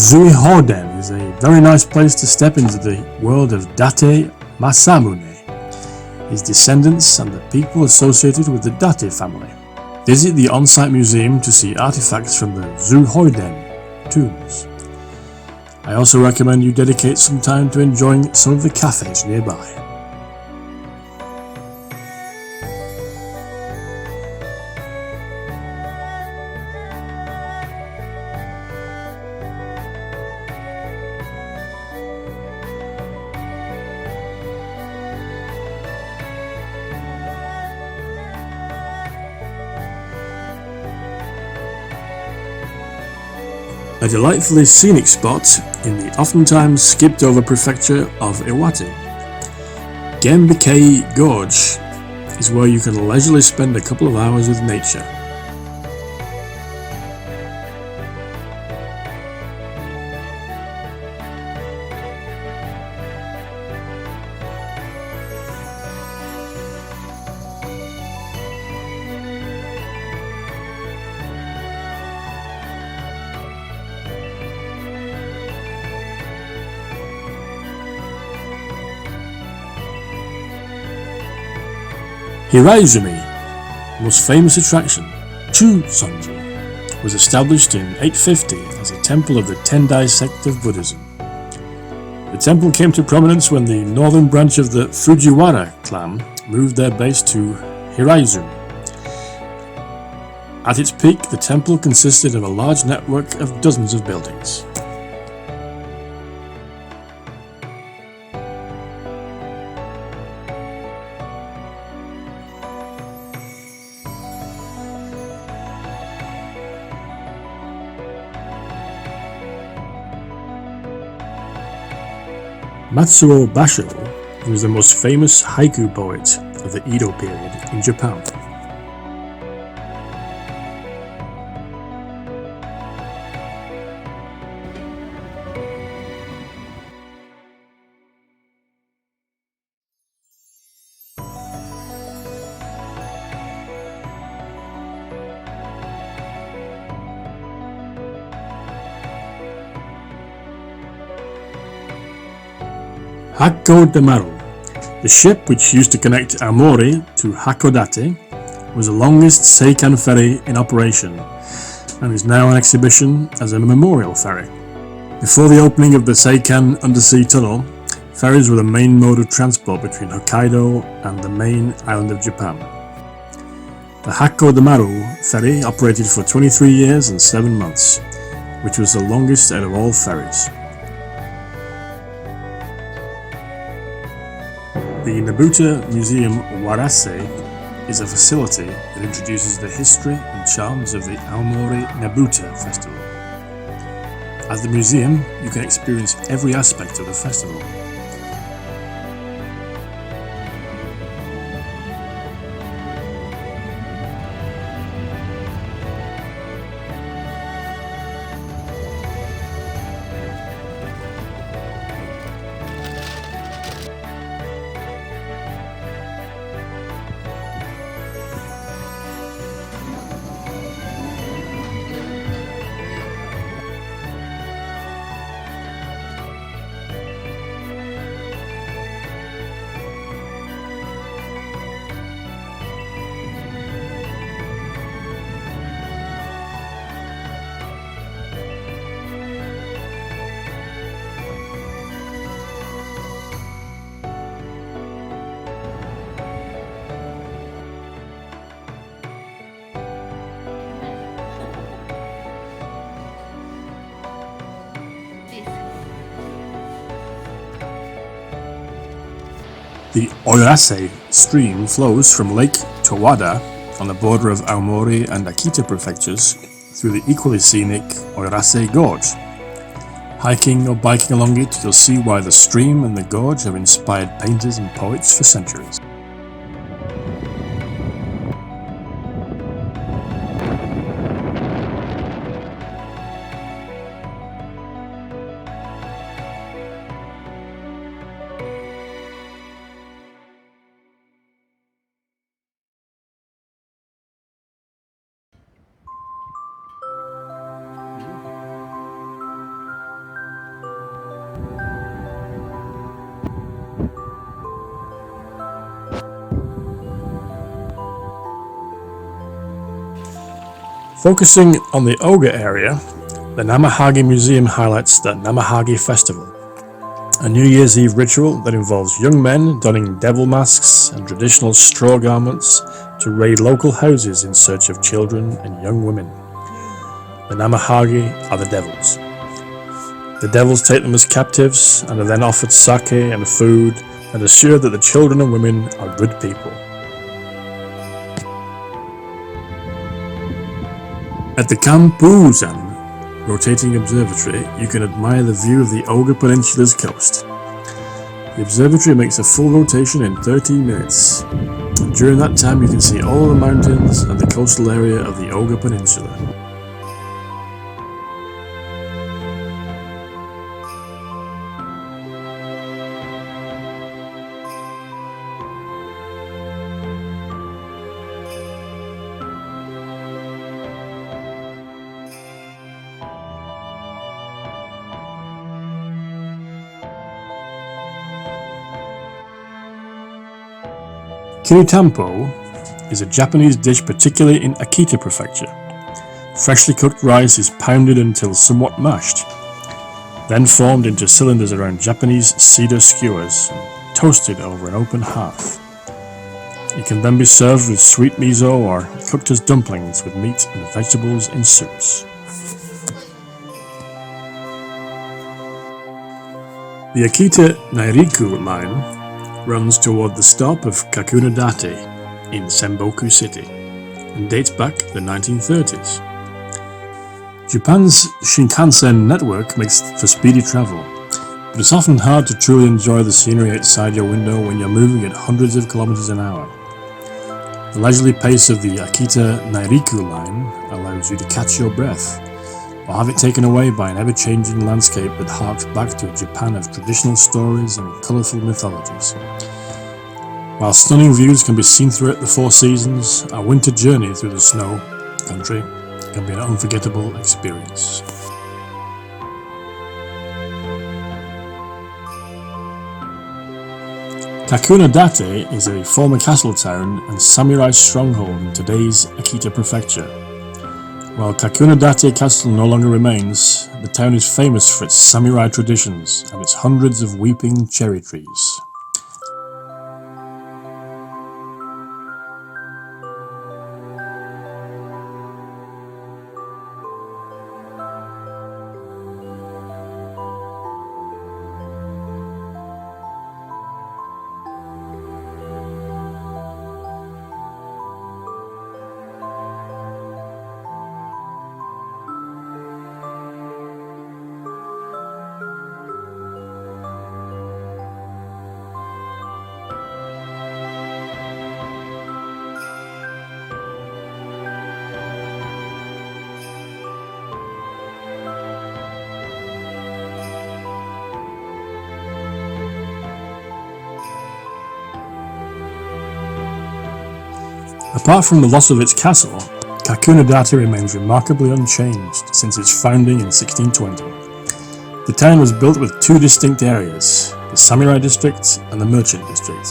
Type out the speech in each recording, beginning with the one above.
Zuihoden is a very nice place to step into the world of Date Masamune, his descendants and the people associated with the Date family. Visit the on-site museum to see artifacts from the Zuihoden tombs. I also recommend you dedicate some time to enjoying some of the cafes nearby. A delightfully scenic spot in the oftentimes skipped over prefecture of Iwate. Genbikei Gorge is where you can leisurely spend a couple of hours with nature. Hiraizumi, most famous attraction, Chusonji, was established in 850 as a temple of the Tendai sect of Buddhism. The temple came to prominence when the northern branch of the Fujiwara clan moved their base to Hiraizumi. At its peak, the temple consisted of a large network of dozens of buildings. Matsuo Basho was the most famous haiku poet of the Edo period in Japan. Hakodamaru, the ship which used to connect Aomori to Hakodate, was the longest Seikan ferry in operation and is now on exhibition as a memorial ferry. Before the opening of the Seikan undersea tunnel, ferries were the main mode of transport between Hokkaido and the main island of Japan. The Hakodamaru ferry operated for 23 years and 7 months, which was the longest out of all ferries. The Nabuta Museum Warase is a facility that introduces the history and charms of the Aomori Nabuta Festival. At the museum, you can experience every aspect of the festival. The Oyase stream flows from Lake Towada on the border of Aomori and Akita prefectures through the equally scenic Oyase Gorge. Hiking or biking along it, you'll see why the stream and the gorge have inspired painters and poets for centuries. Focusing on the Oga area, the Namahage Museum highlights the Namahage Festival, a New Year's Eve ritual that involves young men donning devil masks and traditional straw garments to raid local houses in search of children and young women. The Namahage are the devils. The devils take them as captives and are then offered sake and food and assure that the children and women are good people. At the Kampuzan rotating observatory, you can admire the view of the Oga Peninsula's coast. The observatory makes a full rotation in 13 minutes, and during that time you can see all the mountains and the coastal area of the Oga Peninsula. Kiritampo is a Japanese dish particularly in Akita Prefecture. Freshly cooked rice is pounded until somewhat mashed, then formed into cylinders around Japanese cedar skewers and toasted over an open hearth. It can then be served with sweet miso or cooked as dumplings with meat and vegetables in soups. The Akita Nairiku line runs toward the stop of Kakunadate in Senboku City and dates back to the 1930s. Japan's Shinkansen network makes for speedy travel, but it's often hard to truly enjoy the scenery outside your window when you're moving at hundreds of kilometers an hour. The leisurely pace of the Akita Nairiku line allows you to catch your breath, or have it taken away by an ever-changing landscape that harks back to a Japan of traditional stories and colourful mythologies. While stunning views can be seen throughout the four seasons, a winter journey through the snow country can be an unforgettable experience. Kakunadate is a former castle town and samurai stronghold in today's Akita Prefecture. While Kakunadate Castle no longer remains, the town is famous for its samurai traditions and its hundreds of weeping cherry trees. Apart from the loss of its castle, Kakunadate remains remarkably unchanged since its founding in 1620. The town was built with two distinct areas, the Samurai District and the Merchant District.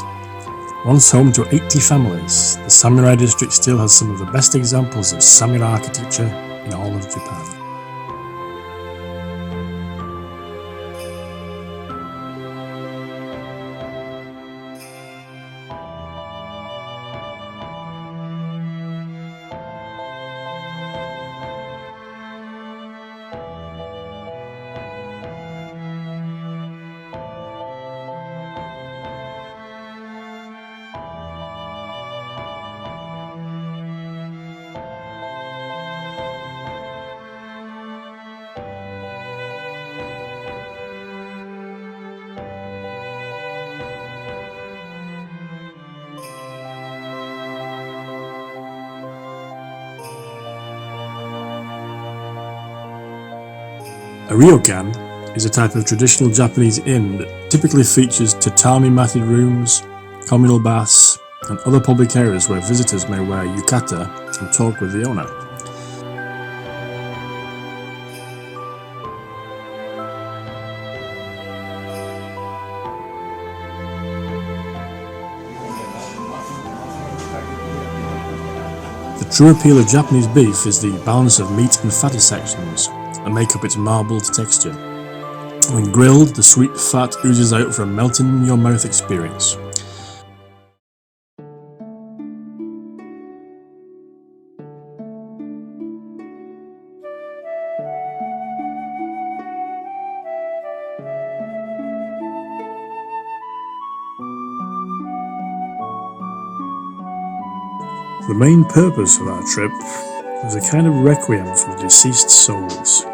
Once home to 80 families, the Samurai District still has some of the best examples of samurai architecture in all of Japan. A ryokan is a type of traditional Japanese inn that typically features tatami matted rooms, communal baths, and other public areas where visitors may wear yukata and talk with the owner. The true appeal of Japanese beef is the balance of meat and fatty sections that make up its marbled texture. When grilled, the sweet fat oozes out for a melt-in-your-mouth experience. The main purpose of our trip was a kind of requiem for the deceased souls.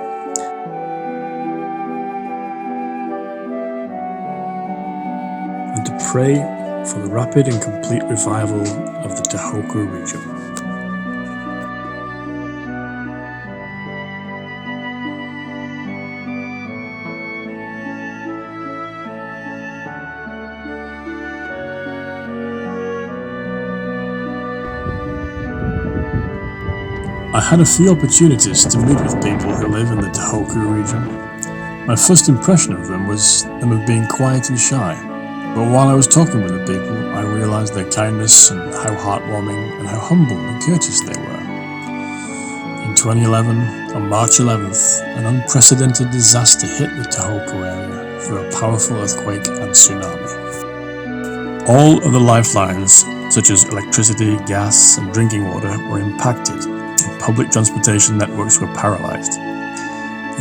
And to pray for the rapid and complete revival of the Tohoku region. I had a few opportunities to meet with people who live in the Tohoku region. My first impression of them was them of being quiet and shy, but while I was talking with the people, I realised their kindness and how heartwarming and how humble and courteous they were. In 2011, on March 11th, an unprecedented disaster hit the Tohoku area through a powerful earthquake and tsunami. All of the lifelines, such as electricity, gas and drinking water, were impacted. Public transportation networks were paralysed.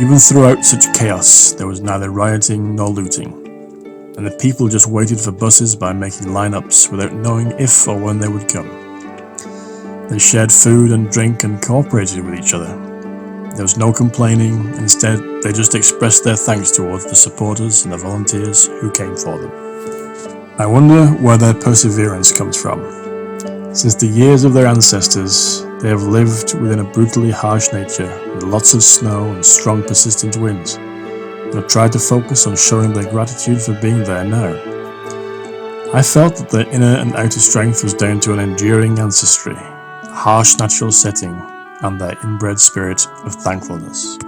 Even throughout such chaos, there was neither rioting nor looting, and the people just waited for buses by making lineups without knowing if or when they would come. They shared food and drink and cooperated with each other. There was no complaining, instead they just expressed their thanks towards the supporters and the volunteers who came for them. I wonder where their perseverance comes from. Since the years of their ancestors, they have lived within a brutally harsh nature with lots of snow and strong persistent winds, and have tried to focus on showing their gratitude for being there now. I felt that their inner and outer strength was down to an enduring ancestry, a harsh natural setting, and their inbred spirit of thankfulness.